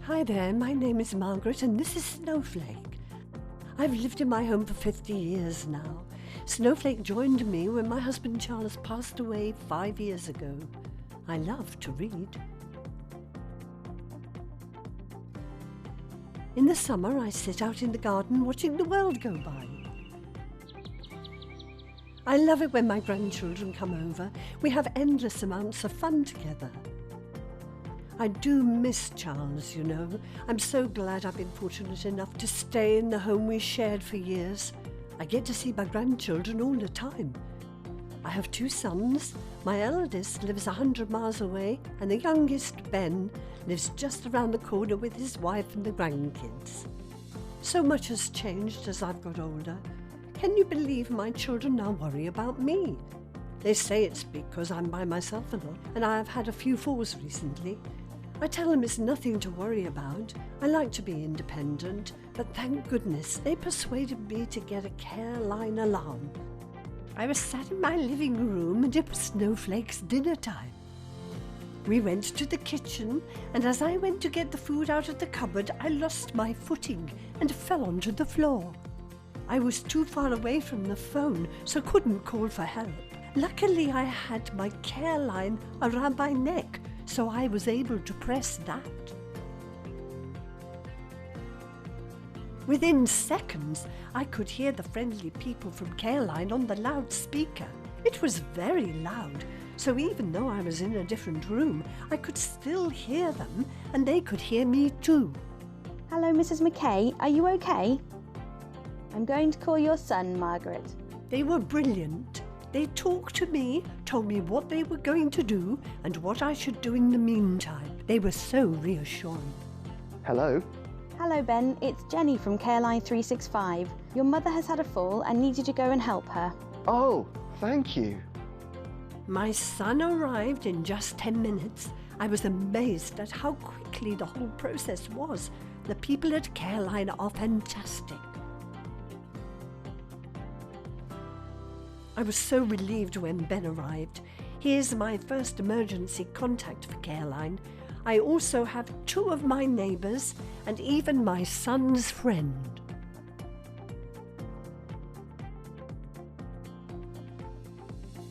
Hi there, my name is Margaret and this is Snowflake. I've lived in my home for 50 years now. Snowflake joined me when my husband Charles passed away 5 years ago. I love to read. In the summer, I sit out in the garden watching the world go by. I love it when my grandchildren come over. We have endless amounts of fun together. I do miss Charles, you know. I'm so glad I've been fortunate enough to stay in the home we shared for years. I get to see my grandchildren all the time. I have 2 sons. My eldest lives 100 miles away, and the youngest, Ben, lives just around the corner with his wife and the grandkids. So much has changed as I've got older. Can you believe my children now worry about me? They say it's because I'm by myself a lot, and I have had a few falls recently. I tell them it's nothing to worry about. I like to be independent, but thank goodness they persuaded me to get a Careline alarm. I was sat in my living room and it was Snowflake's dinner time. We went to the kitchen, and as I went to get the food out of the cupboard, I lost my footing and fell onto the floor. I was too far away from the phone, so couldn't call for help. Luckily, I had my Careline around my neck, so I was able to press that. Within seconds, I could hear the friendly people from Careline on the loudspeaker. It was very loud, so even though I was in a different room, I could still hear them, and they could hear me too. Hello, Mrs. McKay. Are you okay? I'm going to call your son, Margaret. They were brilliant. They talked to me, told me what they were going to do and what I should do in the meantime. They were so reassuring. Hello? Hello, Ben. It's Jenny from Careline 365. Your mother has had a fall and needs you to go and help her. Oh, thank you. My son arrived in just 10 minutes. I was amazed at how quickly the whole process was. The people at Careline are fantastic. I was so relieved when Ben arrived. He is my first emergency contact for Careline. I also have 2 of my neighbours and even my son's friend.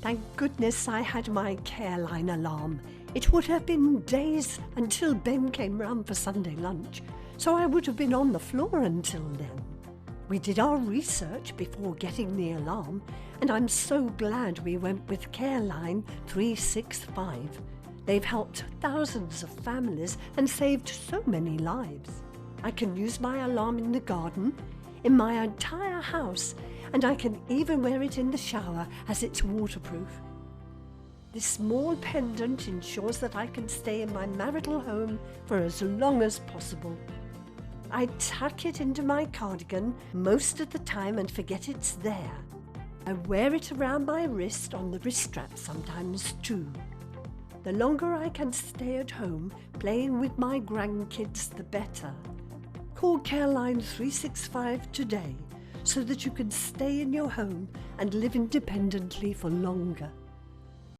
Thank goodness I had my Careline alarm. It would have been days until Ben came round for Sunday lunch, so I would have been on the floor until then. We did our research before getting the alarm, and I'm so glad we went with Careline 365. They've helped thousands of families and saved so many lives. I can use my alarm in the garden, in my entire house, and I can even wear it in the shower as it's waterproof. This small pendant ensures that I can stay in my marital home for as long as possible. I tuck it into my cardigan most of the time and forget it's there. I wear it around my wrist on the wrist strap sometimes too. The longer I can stay at home playing with my grandkids, the better. Call Careline 365 today so that you can stay in your home and live independently for longer.